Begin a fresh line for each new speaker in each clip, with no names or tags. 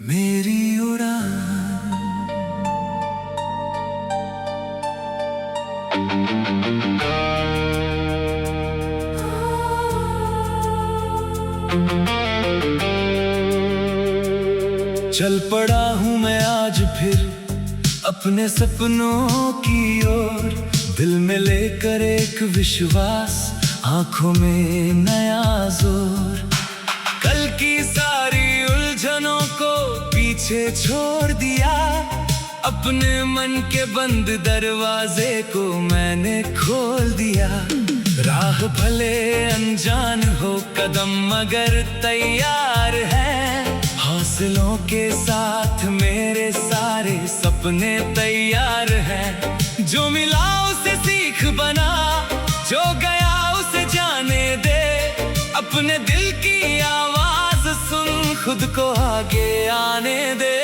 मेरी उड़ान। चल पड़ा हूँ मैं आज फिर अपने सपनों की ओर, दिल में लेकर एक विश्वास, आंखों में नया जोर। कल की सारी उलझनों को पीछे छोड़ दिया, अपने मन के बंद दरवाजे को मैंने खोल दिया। राह भले अनजान हो कदम मगर तैयार है, हौसलों के साथ मेरे सारे सपने तैयार हैं। जो मिला उसे सीख बना, जो गया उसे जाने दे, अपने दिल की आवाज सुन खुद को आगे आने दे।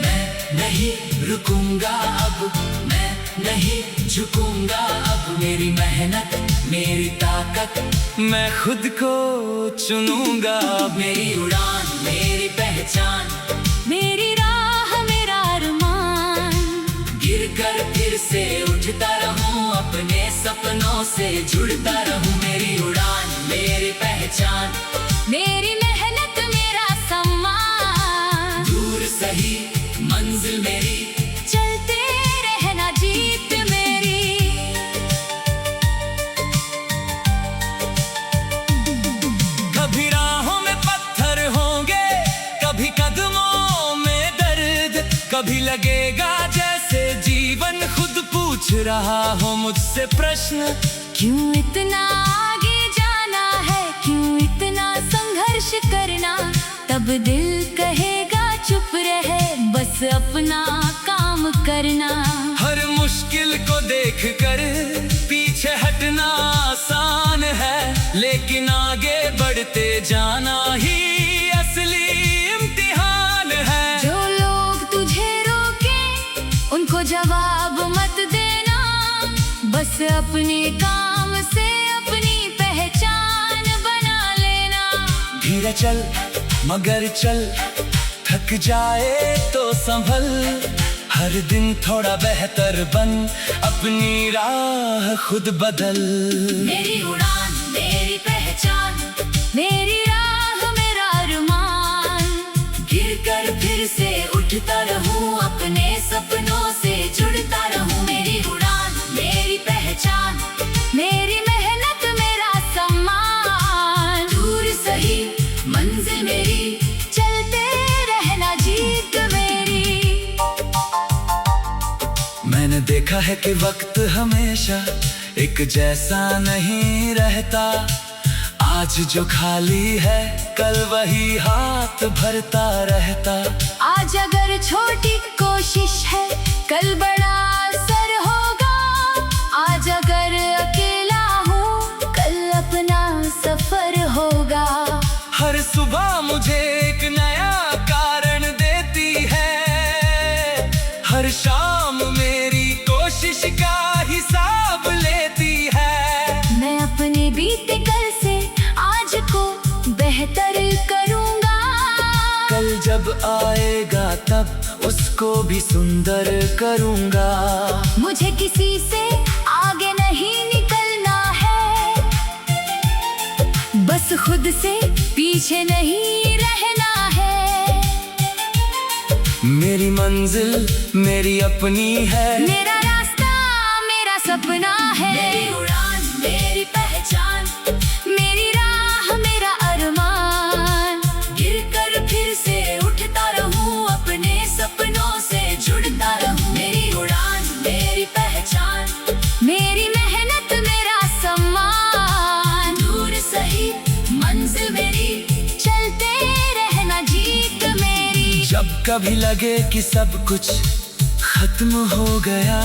मैं नहीं रुकूंगा अब, मैं नहीं झुकूंगा अब, मेरी मेहनत मेरी ताकत मैं खुद को चुनूंगा। मेरी उड़ान मेरी पहचान, मेरी राह मेरा अरमान। गिर कर फिर से उठता रहूं, अपने सपनों से जुड़ता रहूं। मेरी उड़ान मेरी पहचान, मेरी मेहनत मेरा सम्मान। दूर सही मंजिल मेरी, चलते रहना जीत मेरी। कभी राहों में पत्थर होंगे, कभी कदमों में दर्द, कभी लगेगा जैसे जीवन खुद पूछ रहा हो मुझसे प्रश्न। क्यों इतना आगे जाना है, क्यों इतना संघर्ष करना? तब दिल कहेगा चुप रहे, बस अपना काम करना। हर मुश्किल को देख कर पीछे हटना आसान है, लेकिन आगे बढ़ते जाना ही असली इम्तिहान है। जो लोग तुझे रोके उनको जवाब मत देना, बस अपने काम से अपनी पहचान बना लेना। धीरे चल मगर चल, थक जाए तो संभल, हर दिन थोड़ा बेहतर बन, अपनी राह खुद बदल। मेरी उड़ान मेरी पहचान, मेरी राह मेरा अरमान। गिर कर फिर से उठता रहूं, अपने सपनों से जुड़ता रहूं। मेरी उड़ान मेरी पहचान, मेरी मेहनत मेरा सम्मान। दूर सही मंजिल मेरी, चलते रहना जीत मेरी। मैंने देखा है कि वक्त हमेशा एक जैसा नहीं रहता, आज जो खाली है कल वही हाथ भरता रहता। आज अगर छोटी कोशिश है कल बड़ा असर होगा, आज अगर अकेला हूँ कल अपना सफर होगा। हर सुबह मुझे एक नया कारण देती है, हर शाम मेरी कोशिश का हिसाब लेती है। मैं अपने बीते कल से आज को बेहतर करूँगा, कल जब आएगा तब उसको भी सुंदर करूँगा। मुझे किसी से आगे नहीं निकलना है, बस खुद से पीछे नहीं रहना है। मेरी मंजिल मेरी अपनी है, मेरा रास्ता मेरा सपना है। मेरी उड़ान मेरी पहचान, मेरी राह मेरा अरमान। गिर कर फिर से उठता रहूं, अपने सपनों से जुड़ता रहूं। मेरी उड़ान मेरी पहचान, मेरी मेहनत मेरा सम्मान। दूर सही मंजिल मेरी, चलते रहना जीत मेरी। जब कभी लगे कि सब कुछ खत्म हो गया,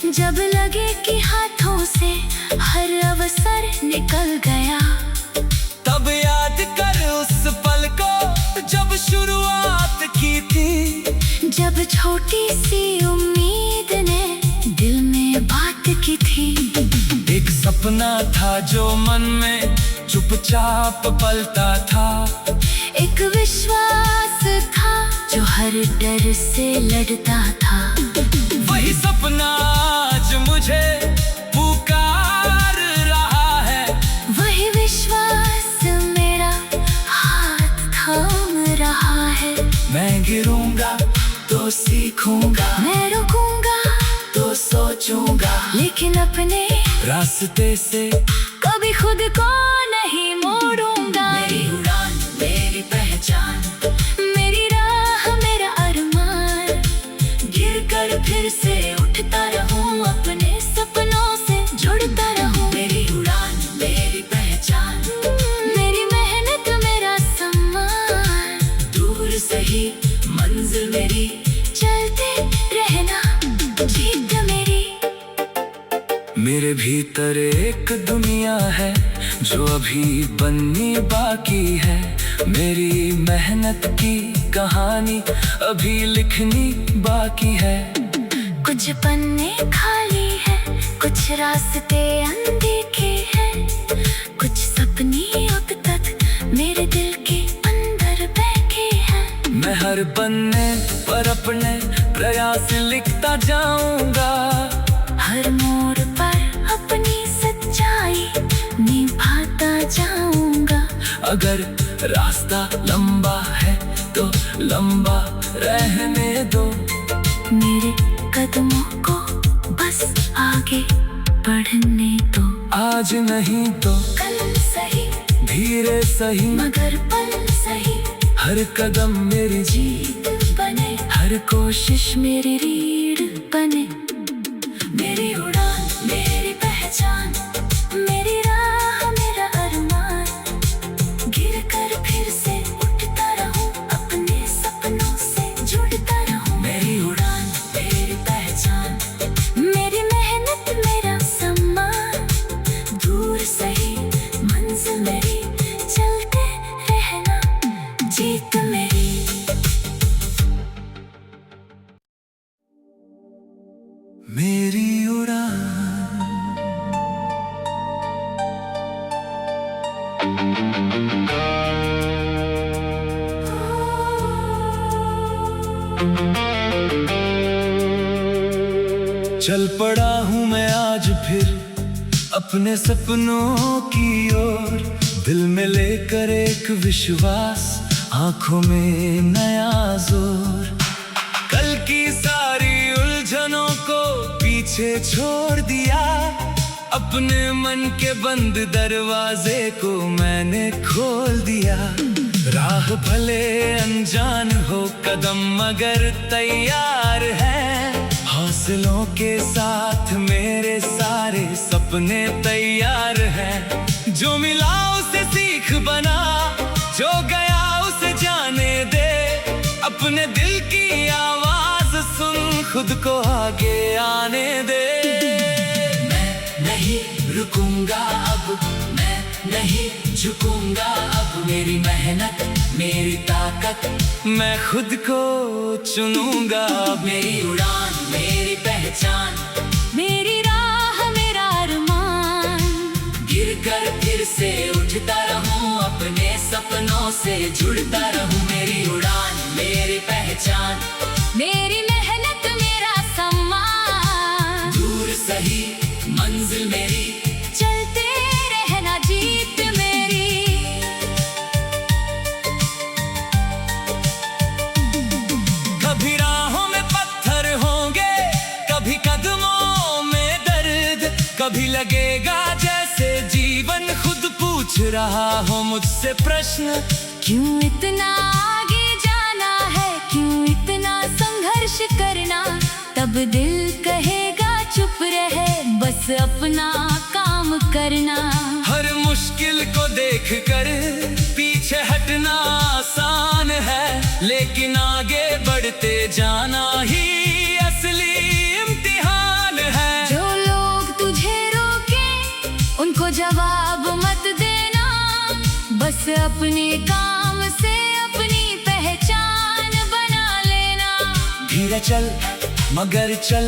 जब लगे कि हाथों से हर अवसर निकल गया, तब याद कर उस पल को जब शुरुआत की थी, जब छोटी सी उम्मीद ने दिल में बात की थी। एक सपना था जो मन में चुपचाप पलता था, एक विश्वास डर से लड़ता था।
वही सपना आज मुझे पुकार रहा है।
वही विश्वास मेरा हाथ थाम रहा है।
मैं गिरूंगा तो सीखूंगा,
मैं रुकूंगा
तो सोचूंगा,
लेकिन अपने
रास्ते से
कभी खुद को नहीं मोड़ूंगा।
मेरी उड़ान मेरी पहचान,
मेरी राह मेरा अरमान।
गिर कर फिर से उठता रहूं,
अपने सपनों से जुड़ता रहूं।
मेरी उड़ान मेरी पहचान,
मेरी मेहनत मेरा सम्मान।
दूर सही मंजिल मेरी,
चलते रहना जीत मेरी।
मेरे भीतर एक दुनिया है जो अभी बननी बाकी है। मेरी मेहनत की कहानी अभी लिखनी बाकी है।
कुछ पन्ने खाली है, कुछ रास्ते अनदेखे हैं, कुछ सपने अब तक मेरे दिल के अंदर बैठे हैं।
मैं हर पन्ने पर अपने प्रयास लिखता जाऊंगा,
हर मोड़ पर अपनी सच्चाई निभाता जाऊंगा।
अगर रास्ता लंबा है तो लंबा रहने दो।
मेरे कदमों को बस आगे बढ़ने दो।
आज नहीं तो
कल सही,
धीरे सही,
मगर पल सही।
हर कदम मेरी
जीत बने,
हर कोशिश
मेरी रीढ़ बने। मेरी उड़ान मेरी पहचान, मेरी राह मेरा अरमान। गिर कर फिर से उठता रहूं, अपने सपनों से जुड़ता रहूं।
मेरी उड़ान
मेरी पहचान, मेरी मेहनत मेरा सम्मान। दूर सही मंजिल मेरी, चलते रहना जीत मेरी।
मेरी उड़ान। चल पड़ा हूँ मैं आज फिर अपने सपनों की ओर। दिल में लेकर एक विश्वास, आंखों में नया जोर। कल की सारी उलझनों को पीछे छोड़ दिया, अपने मन के बंद दरवाजे को मैंने खोल दिया। राह भले अनजान हो कदम मगर तैयार है। हौसलों के साथ मेरे सारे सपने तैयार हैं। जो मिला उसे सीख बना, जो गया उसे जाने दे। अपने दिल की आवाज सुन, खुद को आगे आने दे। मैं नहीं रुकूंगा अब, मैं नहीं झुकूंगा अब। मेरी मेहनत मेरी ताकत, मैं खुद को चुनूंगा। मेरी उड़ान मेरी पहचान,
मेरी राह मेरा अरमान।
गिर कर फिर से उठता रहूं, अपने सपनों से जुड़ता रहूं। मेरी उड़ान मेरी पहचान,
मेरी मेहनत मेरा सम्मान।
दूर सही मंजिल मेरी,
चलते रहना जीत मेरी।
कभी राहों में पत्थर होंगे, कभी कदमों में दर्द। कभी लगेगा जैसे जीवन खुद पूछ रहा हो मुझसे प्रश्न।
क्यों इतना आगे जाना है, क्यों इतना संघर्ष करना। तब दिल कहेगा चुप रहे, बस अपना काम करना।
हर मुश्किल को देखकर पीछे हटना आसान है, लेकिन आगे बढ़ते जाना ही असली इम्तिहान है।
जो लोग तुझे रोके उनको जवाब मत देना, बस अपने काम से अपनी पहचान बना लेना।
धीरे चल मगर चल,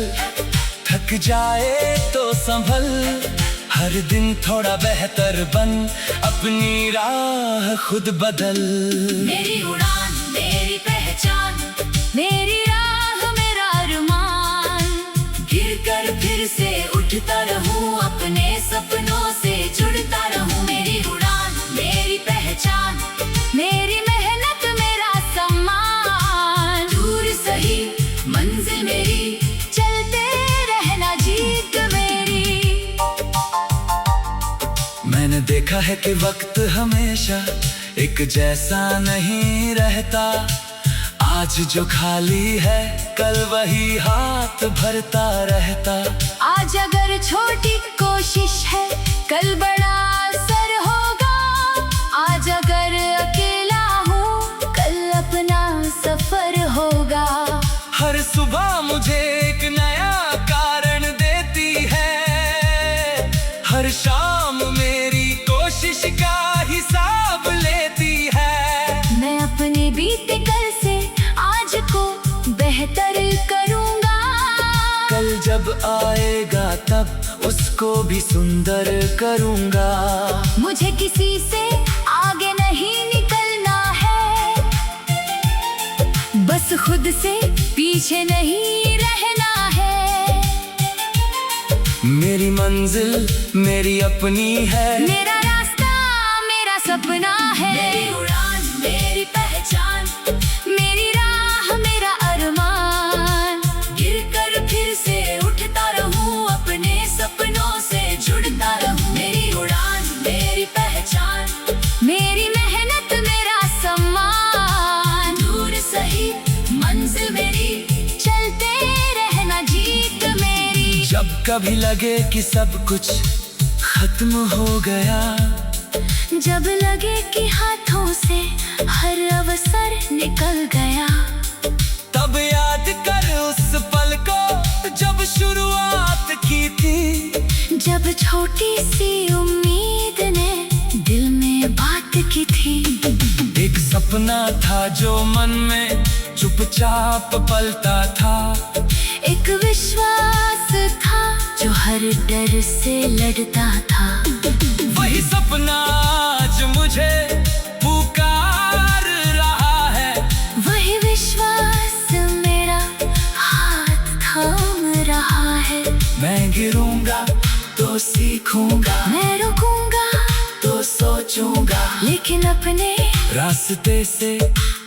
थक जाए तो संभल। हर दिन थोड़ा बेहतर बन, अपनी राह खुद बदल।
मेरी उड़ान मेरी पहचान, मेरी राह मेरा अरमान। गिर कर फिर से उठता रहूं, अपने सपनों से जुड़ता रहूं। मेरी उड़ान मेरी पहचान, मेरी मेहनत मेरा सम्मान। दूर सही मंजिल मेरी, चलते रहना जीत मेरी।
मैंने देखा है कि वक्त हमेशा एक जैसा नहीं रहता। आज जो खाली है कल वही हाथ भरता रहता।
आज अगर छोटी कोशिश है कल बड़ा असर होगा। आज अगर अकेला हूँ कल अपना सफर होगा।
हर सुबह मुझे एक नया कारण देती है। हर शाम मेरी कोशिश का हिसाब लेती है।
मैं अपने बीते कल से आज को बेहतर करूँगा।
कल जब आएगा तब उसको भी सुंदर करूँगा।
मुझे किसी से आगे नहीं निकलना है, बस खुद से पीछे नहीं रहना है।
मेरी मंजिल मेरी अपनी है।
मेरा रास्ता मेरा सपना है। मेरी उड़ान मेरी पहचान, मेरी राह मेरा अरमान। गिर कर फिर से उठता रहूं, अपने सपनों से जुड़ता रहूं। मेरी उड़ान मेरी पहचान, मेरी मेहनत मेरा सम्मान। दूर सही मंजिल मेरी, चलते रहना जीत मेरी।
जब कभी लगे कि सब कुछ खत्म हो गया,
जब लगे कि हाथों से हर अवसर निकल गया,
तब याद कर उस पल को जब शुरुआत की थी।
जब छोटी सी उम्मीद ने दिल में बात की थी।
एक सपना था जो मन में चुपचाप पलता था।
एक विश्वास था जो हर डर से लड़ता था।
वही सपना आज मुझे पुकार रहा है।
वही विश्वास मेरा हाथ थाम रहा है।
मैं गिरूंगा तो सीखूंगा,
मैं रुकूंगा
तो सोचूंगा,
लेकिन अपने
रास्ते से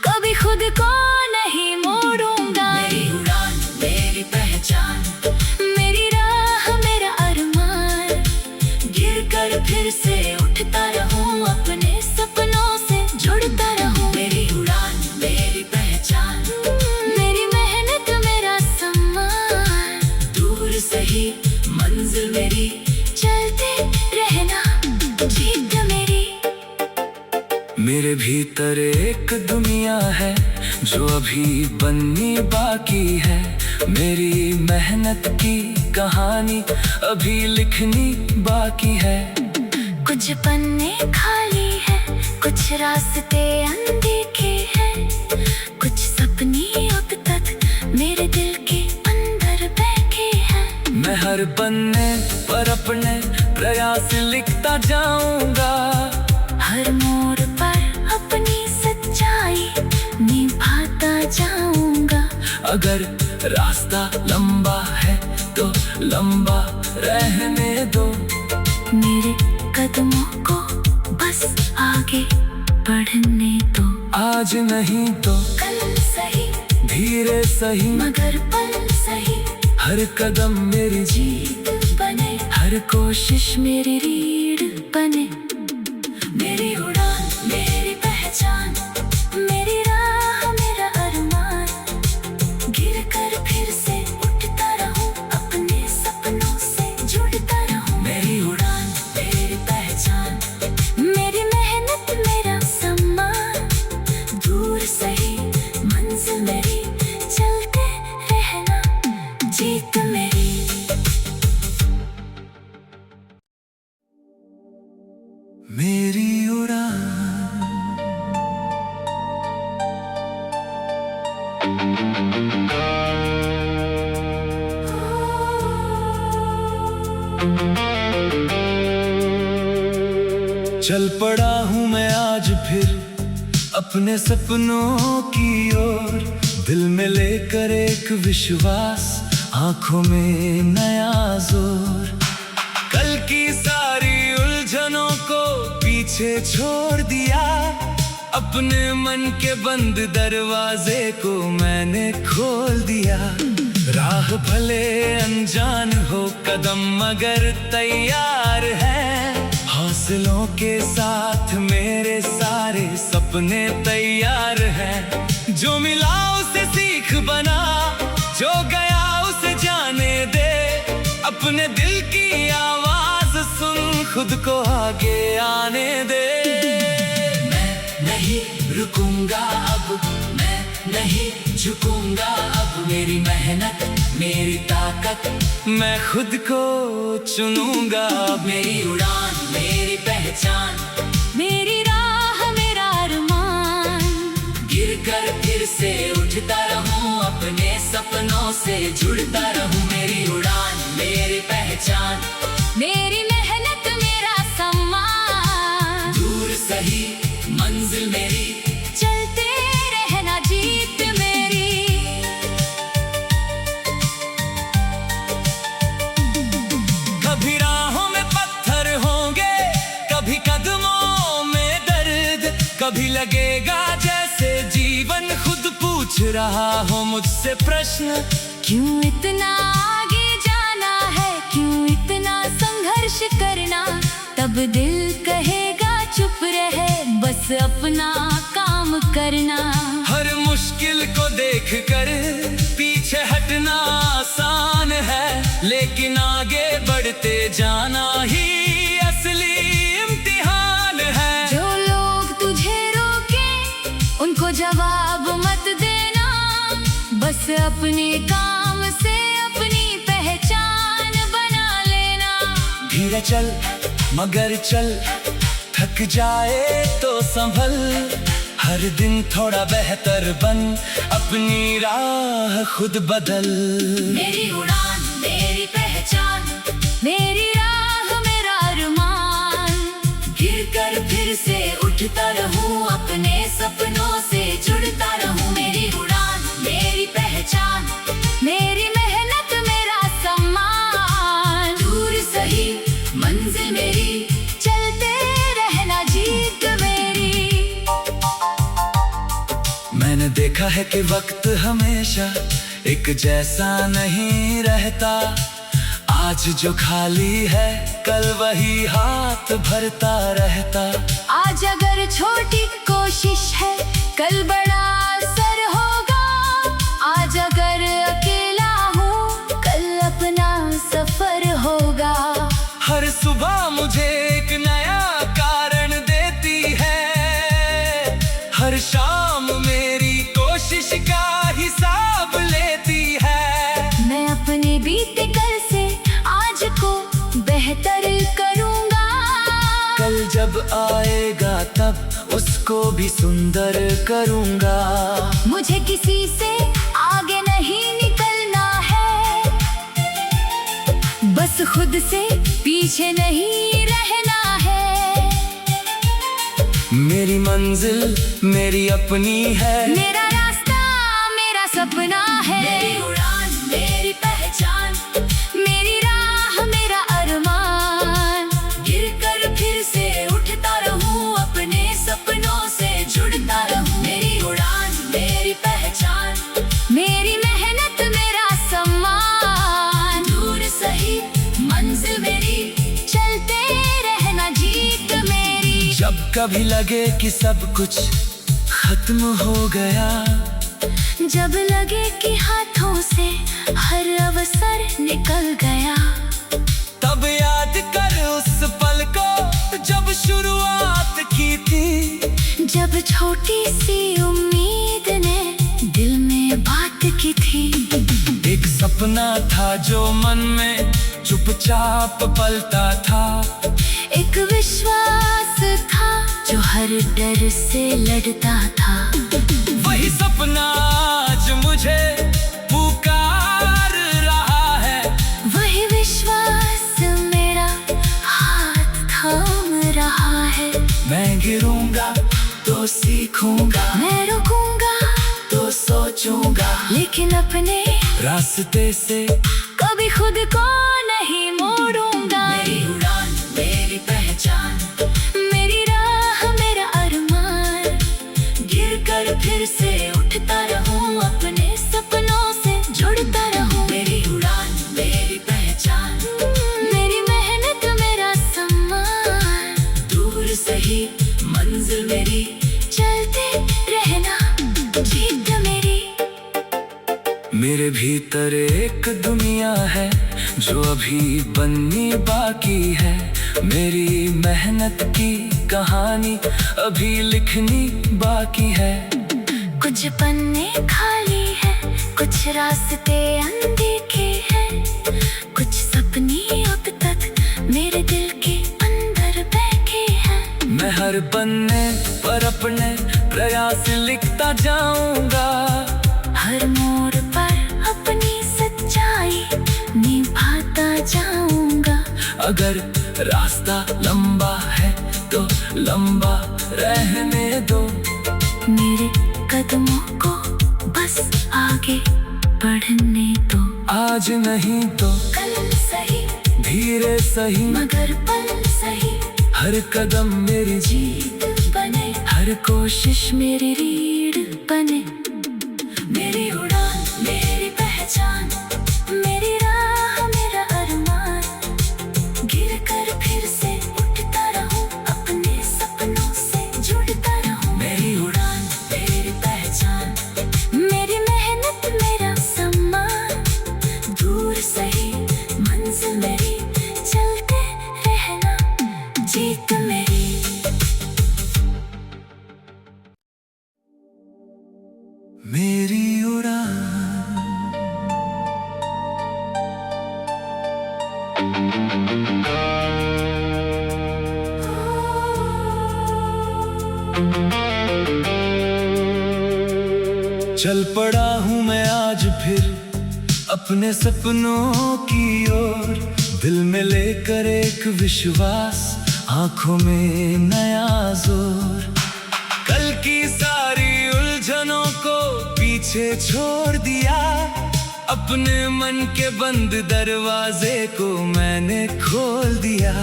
कभी खुद को नहीं मोड़ूंगा।
मेरी उड़ान मेरी पहचान,
मेरी राह मेरा अरमान।
गिर कर फिर से उठता रहूं, अपने सपनों से जुड़ता रहूं। मेरी उड़ान मेरी पहचान,
मेरी मेहनत मेरा सम्मान।
दूर सही मंजिल मेरी,
चलते रहना जीत मेरी।
मेरे भीतर एक दुनिया है जो अभी बननी बाकी है। मेरी मेहनत की कहानी अभी लिखनी बाकी है।
कुछ पन्ने खाली है, कुछ रास्ते अनदेखे हैं। कुछ सपने अब तक मेरे दिल के अंदर बैठे हैं।
मैं हर पन्ने पर अपने प्रयास लिखता जाऊंगा।
हर मोड़ पर अपनी सच्चाई निभाता जाऊंगा।
अगर रास्ता लंबा है तो लंबा रहने दो।
मेरे कदमों को बस आगे बढ़ने दो।
आज नहीं तो
कल सही,
धीरे सही,
मगर पल सही।
हर कदम मेरी
जीत बने,
हर कोशिश
मेरी रीढ़ बने। मेरी उड़ान मेरी पहचान, मेरी राह मेरा अरमान। गिर कर फिर से उठता रहूं, अपने सपनों से जुड़ता रहूं।
मेरी उड़ान
मेरी पहचान, मेरी मेहनत मेरा सम्मान। दूर सही मंजिल मेरी, चलते रहना जीत मेरी।
मेरी उड़ान चल पड़ा हूँ मैं आज फिर अपने सपनों की ओर। दिल में लेकर एक विश्वास, आंखों में नया जोर। कल की सारी उलझनों को पीछे छोड़ दिया, अपने मन के बंद दरवाजे को मैंने खोल दिया। राह भले अनजान हो, कदम मगर तैयार है। हौसलों के साथ मेरे सारे सपने तैयार हैं। जो मिला उसे सीख बना, जो गया उसे जाने दे। अपने दिल की आवाज सुन, खुद को आगे आने दे। मैं नहीं रुकूंगा अब, मैं नहीं झुकूंगा अब। मेरी मेहनत मेरी ताकत, मैं खुद को चुनूंगा। मेरी उड़ान मेरी पहचान,
मेरी राह मेरा अरमान।
गिर कर फिर से उठता रहूं, अपने सपनों से जुड़ता रहूं। मेरी उड़ान मेरी पहचान,
मेरी मेहनत मेरा सम्मान।
दूर सही मंजिल मेरी,
चलते रहना जीत मेरी।
कभी राहों में पत्थर होंगे, कभी कदमों में दर्द। कभी लगेगा जैसे जीवन खुद पूछ रहा हो मुझसे प्रश्न।
क्यों इतना आगे जाना है, क्यों इतना संघर्ष करना। तब दिल कहेगा चुप रहे, बस अपना काम करना।
हर मुश्किल को देख कर पीछे हटना आसान है, लेकिन आगे बढ़ते जाना ही असली इम्तिहान है।
जो लोग तुझे रोके उनको जवाब मत देना, बस अपने काम से अपनी पहचान बना लेना।
धीरे चल मगर चल, थक जाए तो संभल। हर दिन थोड़ा बेहतर बन, अपनी राह खुद बदल।
मेरी उड़ान मेरी पहचान, मेरी राह मेरा अरमान।
गिर कर फिर से उठता रहूं, अपने सपनों से जुड़ता रहूं।
मेरी उड़ान मेरी पहचान, मेरी मेहनत मेरा सम्मान।
दूर सही मंजिल मेरी,
चलते रहना जीत मेरी।
मैंने देखा है कि वक्त हमेशा एक जैसा नहीं रहता। आज जो खाली है कल वही हाथ भरता रहता।
आज अगर छोटी कोशिश है कल बड़ा असर होगा। आज अगर अकेला हूँ कल अपना सफर होगा।
हर सुबह मुझे एक नया कारण देती है, हर शाम मेरी कोशिश का हिसाब लेती है।
मैं अपने बीते कल से आज को बेहतर करूँगा।
कल जब आएगा तब उसको भी सुंदर करूँगा।
मुझे किसी से आगे नहीं निकलना है, बस खुद से पीछे नहीं रहना है।
मेरी मंजिल मेरी अपनी है,
मेरा रास्ता मेरा सपना है।
मेरी उड़ान मेरी पहचान,
मेरी राह मेरा अरमान।
गिर कर फिर से उठता रहूं, अपने सपनों से जुड़ता रहूं। मेरी उड़ान मेरी पहचान,
मेरी मेहनत मेरा सम्मान।
दूर सही मंजिल मेरी,
चलते रहना जीत मेरी।
जब कभी लगे कि सब कुछ खत्म हो गया,
जब लगे कि हाथों से हर अवसर निकल गया,
तब याद कर उस पल को जब शुरुआत की थी।
जब छोटी सी उम्मीद ने दिल में बात की थी।
एक सपना था जो मन में चुपचाप पलता था।
एक विश्वास था जो हर डर से लड़ता था।
वही सपना आज मुझे पुकार रहा है।
वही विश्वास मेरा हाथ थाम रहा है।
मैं गिरूंगा तो सीखूंगा,
मैं रुकूंगा
तो सोच सोचूंगा,
लेकिन अपने
रास्ते से
कभी खुद को नहीं मोड़ूंगा।
मेरी उड़ान मेरी पहचान,
मेरी राह मेरा अरमान,
गिर कर फिर से
उठता रहूं, अपने सपनों से जुड़ता रहूं।
मेरी उड़ान मेरी पहचान,
मेरी मेहनत मेरा सम्मान,
दूर सही मंजिल मेरी,
चलते रहना जीत मेरी।
मेरे भीतर एक दुनिया है जो अभी बननी बाकी है, मेरी मेहनत की कहानी अभी लिखनी बाकी है।
कुछ पन्ने खाली है, कुछ रास्ते अनदेखे हैं, कुछ सपने अब तक मेरे दिल के अंदर बैठे हैं।
मैं हर पन्ने पर अपने प्रयास लिखता जाऊंगा,
हर मोड़ पर अपनी सच्चाई निभाता जाऊंगा।
अगर रास्ता लंबा है तो लंबा रहने दो,
मेरे कदमों को बस आगे बढ़ने दो।
आज नहीं तो
कल सही,
धीरे सही,
मगर पल सही,
हर कदम मेरी
जीत बने,
हर कोशिश
मेरी रीढ़ बने। मेरी उड़ान मेरी पहचान, मेरी राह मेरा अरमान, गिर कर फिर से उठता रहूं, अपने सपनों से जुड़ता रहूं।
मेरी उड़ान
मेरी पहचान, मेरी मेहनत मेरा सम्मान, दूर सही मंजिल मेरी, चलते रहना जीत मेरी।
मेरी उड़ान। चल पड़ा हूँ मैं आज फिर अपने सपनों की ओर, दिल में लेकर एक विश्वास, आंखों में नया जोर। कल की सारी उलझनों को पीछे छोड़ दिया, अपने मन के बंद दरवाजे को मैंने खोल दिया।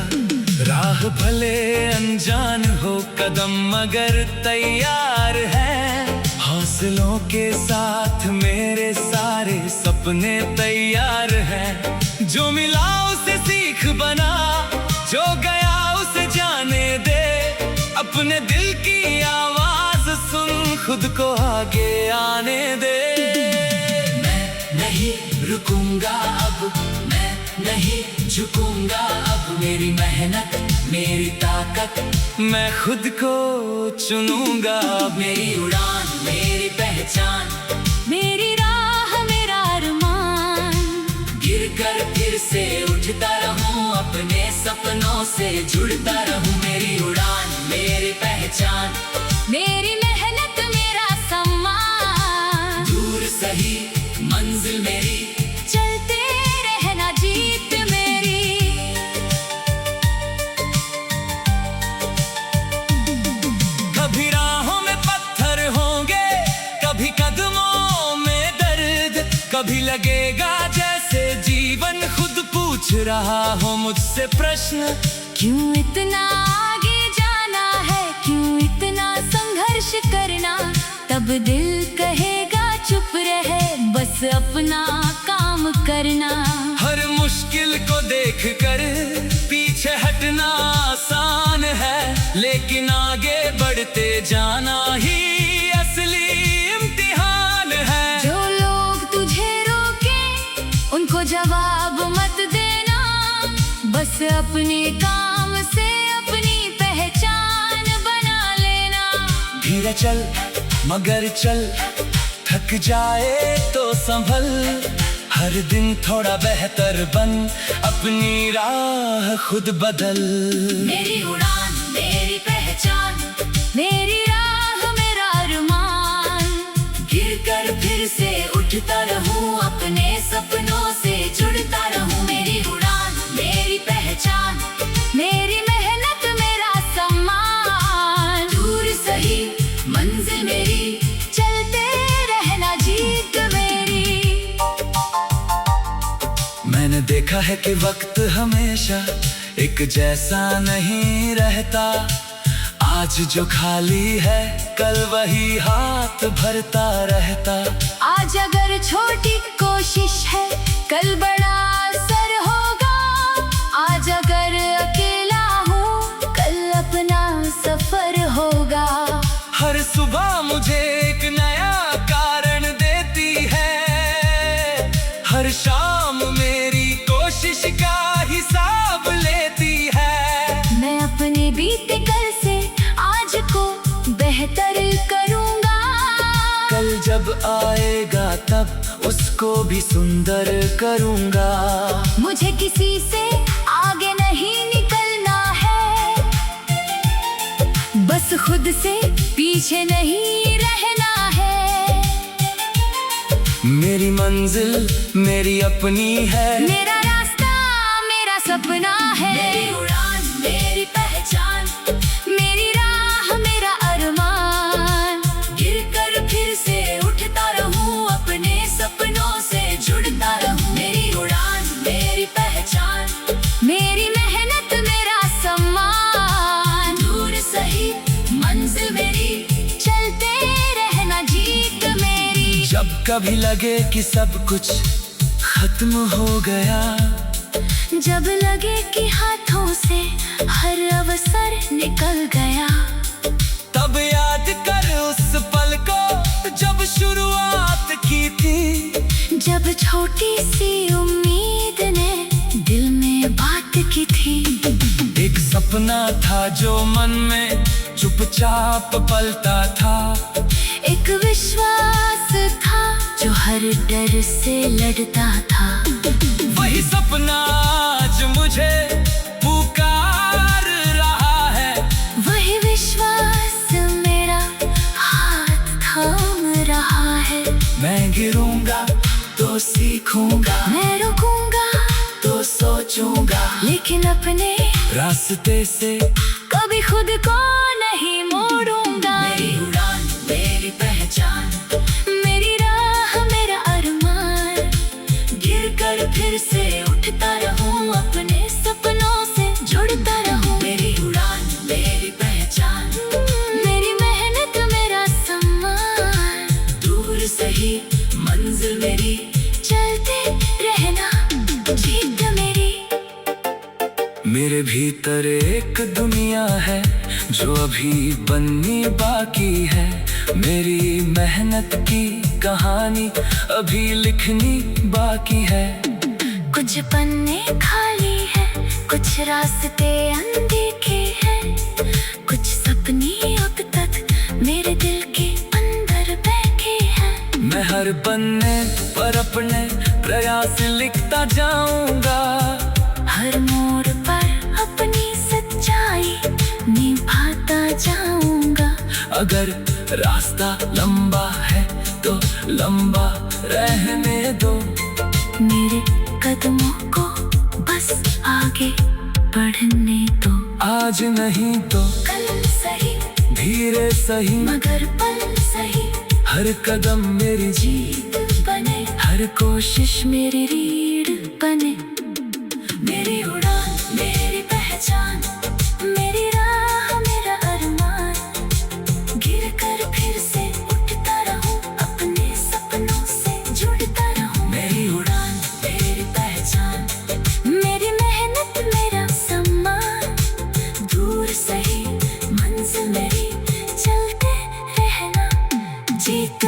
राह भले अनजान हो कदम मगर तैयार है, हौसलों के साथ मेरे सारे सपने तैयार हैं। जो मिला उसे सीख बना, जो गया उसे जाने दे, अपने दिल की आवाज सुन, खुद को आगे आने दे। मैं नहीं रुकूंगा अब, मैं नहीं झुकूंगा अब, मेरी मेहनत मेरी ताकत, मैं खुद को चुनूंगा। मेरी उड़ान मेरी पहचान,
मेरी राह मेरा अरमान,
गिर कर फिर से उठता रहूं, अपने सपनों से जुड़ता रहूं। मेरी उड़ान मेरी पहचान,
मेरी मेहनत मेरा सम्मान,
दूर सही मंजिल मेरी,
चलते रहना जीत मेरी।
कभी राहों में पत्थर होंगे, कभी कदमों में दर्द, कभी लगेगा जैसे जीवन खुद पूछ रहा हो मुझसे प्रश्न।
क्यों इतना आगे जाना है, क्यों इतना संघर्ष करना, तब दिल कहेगा चुप रहे, बस अपना काम करना।
हर मुश्किल को देखकर पीछे हटना आसान है, लेकिन आगे बढ़ते जाना ही असली इम्तिहान है।
जो लोग तुझे रोके उनको जवाब मत देना, बस अपने काम से अपनी पहचान बना लेना।
धीरे चल मगर चल, थक जाए तो संभल, हर दिन थोड़ा बेहतर बन, अपनी राह खुद बदल।
मेरी उड़ान मेरी पहचान, मेरी राह मेरा अरमान,
गिर कर फिर से उठता रहूं, अपने सपनों से जुड़ता रहूं।
मेरी उड़ान मेरी पहचान, मेरी मेहनत मेरा सम्मान,
दूर सही मंजिल मेरी,
चलते रहना जी।
देखा है कि वक्त हमेशा एक जैसा नहीं रहता। आज जो खाली है कल वही हाथ भरता रहता।
आज अगर छोटी कोशिश है कल बड़ा असर होगा। आज अगर अकेला हूँ कल अपना सफर होगा।
हर सुबह मुझे एक नया कारण देती है। हर शाम मेरी कोशिश का हिसाब लेती है।
मैं अपने बीते कल से आज को बेहतर करूँगा।
कल जब आएगा तब उसको भी सुंदर करूँगा।
मुझे किसी से आगे नहीं निकलना है, बस खुद से पीछे नहीं रहना है।
मेरी मंजिल मेरी अपनी है।
मेरा रास्ता मेरा सपना है। मेरी उड़ान मेरी पहचान, मेरी राह मेरा अरमान। गिरकर फिर से उठता रहूं, अपने सपनों से जुड़ता रहूं। मेरी उड़ान मेरी पहचान, मेरी मेहनत मेरा सम्मान। दूर सही मंजिल मेरी, चलते रहना जीत मेरी।
जब कभी लगे कि सब कुछ खत्म हो गया,
जब लगे कि हाथों से हर अवसर निकल गया,
तब याद कर उस पल को जब शुरुआत की थी।
जब छोटी सी उम्मीद ने दिल में बात की थी।
एक सपना था जो मन में चुपचाप पलता था।
एक विश्वास था जो हर डर से लड़ता था।
वही सपना आज मुझे पुकार रहा है।
वही विश्वास मेरा हाथ थाम रहा है।
मैं गिरूंगा तो सीखूंगा,
मैं रुकूंगा
तो सोचूंगा,
लेकिन अपने
रास्ते से
कभी खुद को नहीं मोड़ूंगा। मेरी उड़ान मेरी पहचान, मेरी राह मेरा अरमान। गिरकर फिर से उठता रहूं, अपने सपनों से जुड़ता रहूं। मेरी उड़ान मेरी पहचान, मेरी मेहनत मेरा सम्मान। दूर सही मंजिल मेरी, चलते रहना जीत मेरी।
मेरे भीतर एक दुनिया है जो अभी बननी बाकी है। मेरी मेहनत की कहानी अभी लिखनी बाकी है।
कुछ पन्ने खाली है, कुछ रास्ते अनदेखे हैं। कुछ सपने अब तक मेरे दिल के अंदर बैठे हैं।
मैं हर पन्ने पर अपने प्रयास लिखता जाऊंगा।
हर मोड़ पर अपनी सच्चाई निभाता जाऊंगा।
अगर रास्ता लंबा है तो लंबा रहने दो।
मेरे कदमों को बस आगे बढ़ने दो।
आज नहीं तो
कल सही,
धीरे सही,
मगर पल सही।
हर कदम मेरी
जीत बने,
हर कोशिश
मेरी रीढ़ बने। मेरी उड़ान मेरी पहचान, मेरी राह मेरा अरमान। गिरकर फिर से उठता रहूं, अपने सपनों से जुड़ता रहूं। मेरी उड़ान मेरी पहचान, मेरी मेहनत मेरा सम्मान। दूर सही मंजिल मेरी, चलते रहना जीत